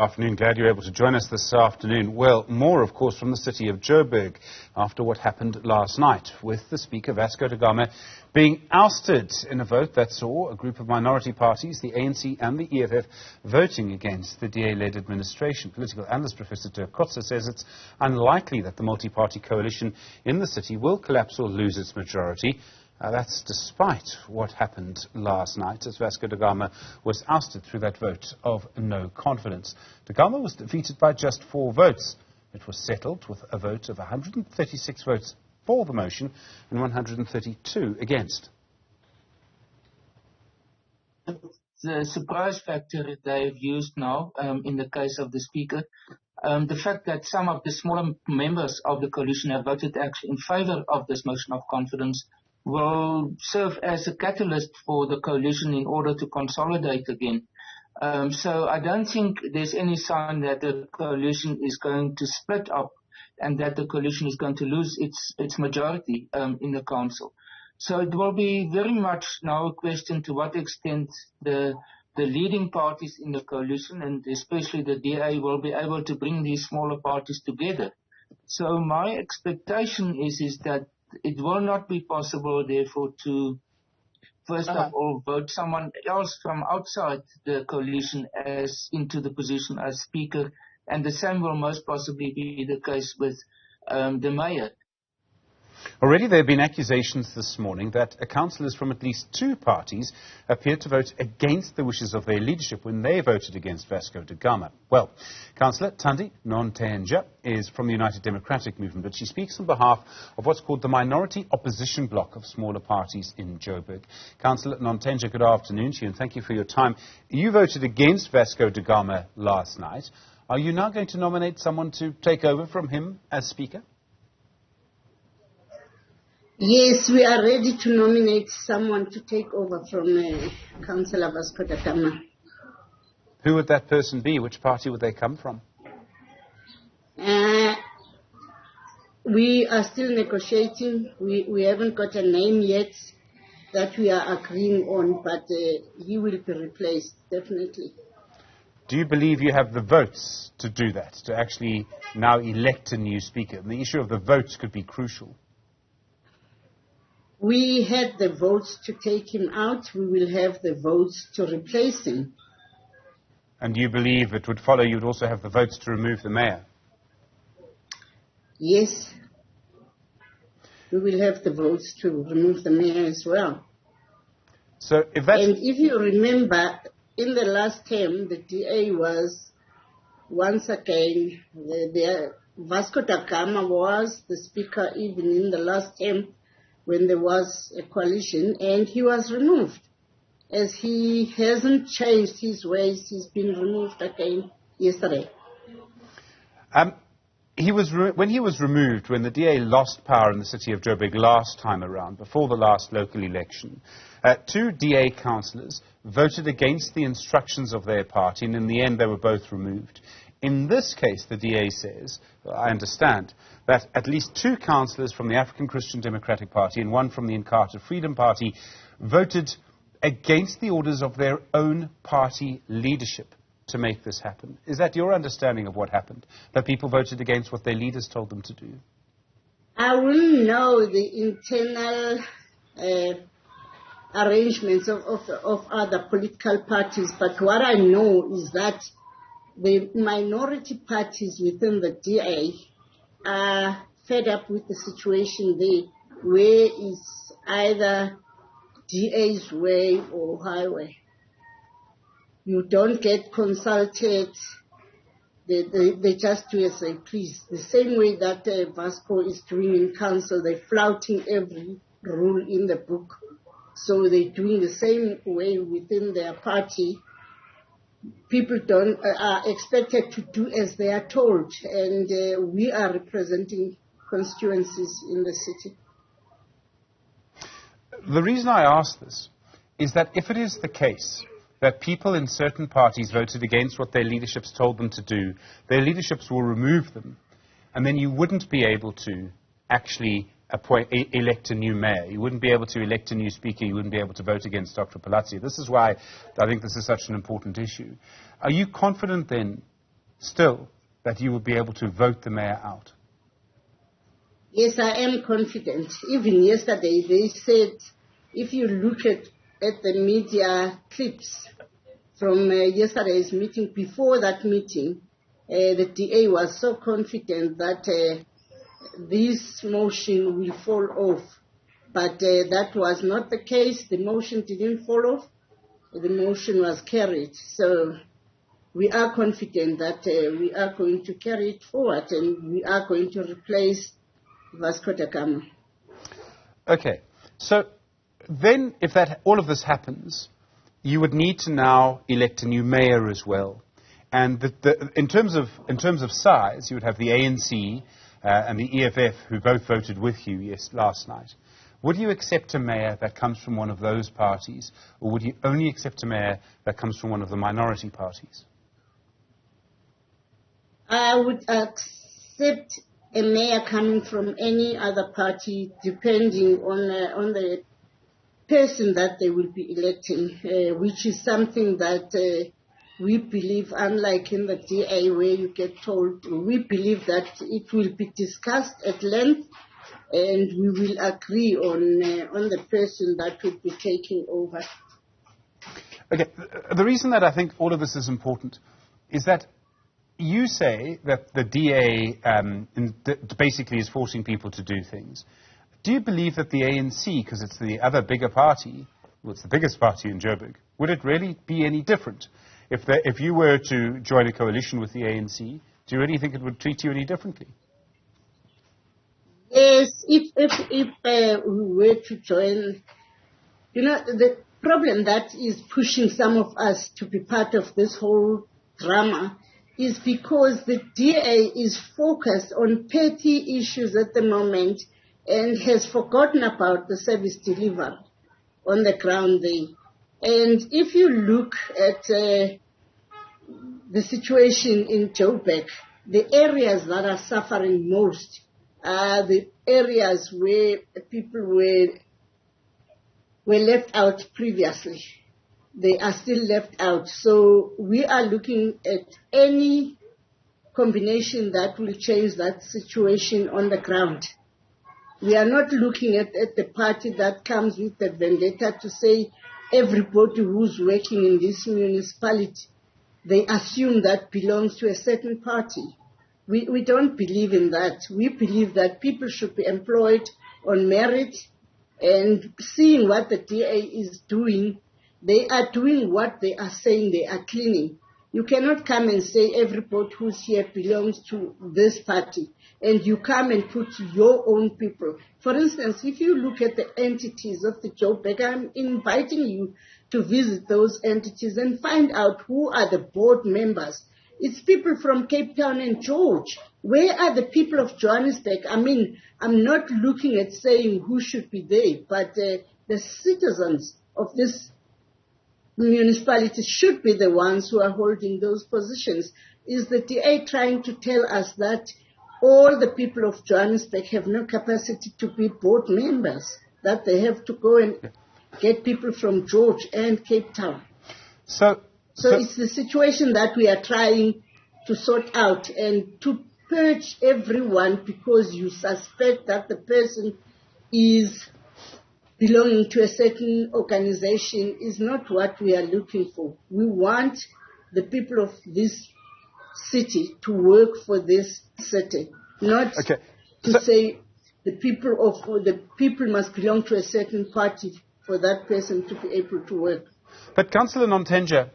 Afternoon, glad you're able to join us this afternoon. Well, more, of course, from the city of Joburg after what happened last night with the Speaker, Vaso da Gama, being ousted in a vote that saw a group of minority parties, the ANC and the EFF, voting against the DA-led administration. Political analyst Professor Dirk Kotze says it's unlikely that the multi-party coalition in the city will collapse or lose its majority. That's despite what happened last night as Vaso da Gama was ousted through that vote of no confidence. Da Gama was defeated by just 4 votes. It was settled with a vote of 136 votes for the motion and 132 against. The surprise factor they've used now in the case of the Speaker, the fact that some of the smaller members of the coalition have voted actually in favour of this motion of confidence will serve as a catalyst for the coalition in order to consolidate again. So I don't think there's any sign that the coalition is going to split up and that the coalition is going to lose its majority in the council. So it will be very much now a question to what extent the leading parties in the coalition, and especially the DA, will be able to bring these smaller parties together. So my expectation is that it will not be possible, therefore, to first of all vote someone else from outside the coalition as into the position as Speaker, and the same will most possibly be the case with the Mayor. Already there have been accusations this morning that councillors from at least 2 parties appeared to vote against the wishes of their leadership when they voted against Vaso da Gama. Well, Councillor Thandi Nontenjana is from the United Democratic Movement, but she speaks on behalf of what's called the minority opposition bloc of smaller parties in Joburg. Councillor Nontenjana, good afternoon to you and thank you for your time. You voted against Vaso da Gama last night. Are you now going to nominate someone to take over from him as Speaker? Yes, we are ready to nominate someone to take over from Councillor Vaso da Gama. Who would that person be? Which party would they come from? We are still negotiating. We haven't got a name yet that we are agreeing on, but he will be replaced, definitely. Do you believe you have the votes to do that, to actually now elect a new Speaker? And the issue of the votes could be crucial. We had the votes to take him out. We will have the votes to replace him. And do you believe it would follow you would also have the votes to remove the Mayor? Yes. We will have the votes to remove the Mayor as well. So if that's... And if you remember, in the last term, the DA was, once again, Vaso da Gama was the Speaker even in the last term, when there was a coalition, and he was removed. As he hasn't changed his ways, he's been removed again yesterday. When he was removed, when the DA lost power in the city of Joburg last time around, before the last local election, 2 DA councillors voted against the instructions of their party, and in the end they were both removed. In this case, the DA says, I understand, that at least 2 councillors from the African Christian Democratic Party and 1 from the Inkatha Freedom Party voted against the orders of their own party leadership to make this happen. Is that your understanding of what happened? That people voted against what their leaders told them to do? I wouldn't know the internal arrangements of other political parties, but what I know is that the minority parties within the DA are fed up with the situation there, where it's either DA's way or highway. You don't get consulted. They just do as they please. The same way that Vasco is doing in council, they're flouting every rule in the book. So they're doing the same way within their party. People are expected to do as they are told, and we are representing constituencies in the city. The reason I ask this is that if it is the case that people in certain parties voted against what their leaderships told them to do, their leaderships will remove them, and then you wouldn't be able to actually elect a new mayor. You wouldn't be able to elect a new speaker. You wouldn't be able to vote against Dr. Palazzi. This is why I think this is such an important issue. Are you confident then still that you will be able to vote the mayor out? Yes, I am confident. Even yesterday, they said, if you look at the media clips from yesterday's meeting, before that meeting, the DA was so confident that this motion will fall off. But that was not the case. The motion didn't fall off. The motion was carried. So we are confident that we are going to carry it forward and we are going to replace Vaso da Gama. Okay. So then if all of this happens, you would need to now elect a new mayor as well. And in terms of size, you would have the ANC and the EFF who both voted with you last night. Would you accept a mayor that comes from one of those parties, or would you only accept a mayor that comes from one of the minority parties? I would accept a mayor coming from any other party, depending on the person that they will be electing, which is something that we believe, unlike in the DA where you get told, we believe that it will be discussed at length and we will agree on the person that will be taking over. Okay, the reason that I think all of this is important is that you say that the DA basically is forcing people to do things. Do you believe that the ANC, because it's the other bigger party, well, it's the biggest party in Joburg, would it really be any different? If you were to join a coalition with the ANC, do you really think it would treat you any differently? Yes, if we were to join, the problem that is pushing some of us to be part of this whole drama is because the DA is focused on petty issues at the moment and has forgotten about the service delivery on the ground there. And if you look at the situation in Joburg, the areas that are suffering most are the areas where people were left out previously. They are still left out. So we are looking at any combination that will change that situation on the ground. We are not looking at the party that comes with the vendetta to say everybody who's working in this municipality, they assume that belongs to a certain party. We don't believe in that. We believe that people should be employed on merit, and seeing what the DA is doing, they are doing what they are saying they are cleaning. You cannot come and say everybody who's here belongs to this party, and you come and put your own people. For instance, if you look at the entities of the Joburg, I'm inviting you to visit those entities and find out who are the board members. It's people from Cape Town and George. Where are the people of Johannesburg? I mean, I'm not looking at saying who should be there, but the citizens of this municipality should be the ones who are holding those positions. Is the DA trying to tell us that all the people of Johannesburg have no capacity to be board members, that they have to go and get people from George and Cape Town? So it's the situation that we are trying to sort out, and to purge everyone because you suspect that the person is belonging to a certain organization is not what we are looking for. We want the people of this city to work for this city, not to say the people must belong to a certain party for that person to be able to work. But Councillor Nontenjana,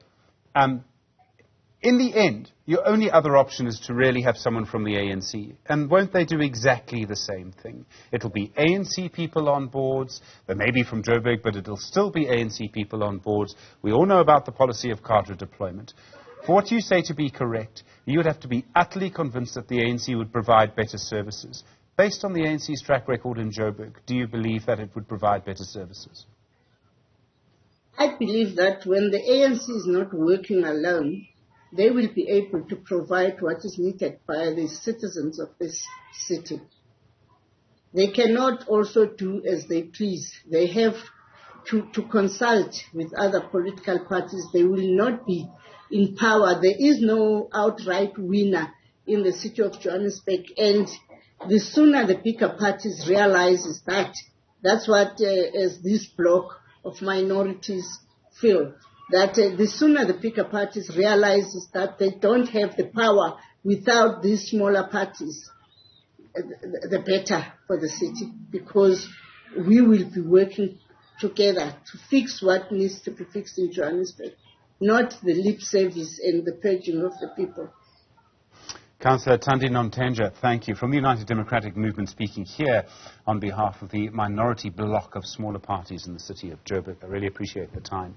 in the end, your only other option is to really have someone from the ANC. And won't they do exactly the same thing? It'll be ANC people on boards. They may be from Joburg, but it'll still be ANC people on boards. We all know about the policy of cadre deployment. For what you say to be correct, you would have to be utterly convinced that the ANC would provide better services. Based on the ANC's track record in Joburg, do you believe that it would provide better services? I believe that when the ANC is not working alone, they will be able to provide what is needed by the citizens of this city. They cannot also do as they please. They have to consult with other political parties. They will not be in power. There is no outright winner in the city of Johannesburg, and the sooner the bigger parties realizes that, that's what as this bloc of minorities feel, that the sooner the bigger parties realizes that they don't have the power without these smaller parties, the better for the city, because we will be working together to fix what needs to be fixed in Johannesburg, not the lip service and the purging of the people. Councillor Thandi Nontenjana, thank you. From the United Democratic Movement, speaking here on behalf of the minority bloc of smaller parties in the city of Joburg. I really appreciate the time.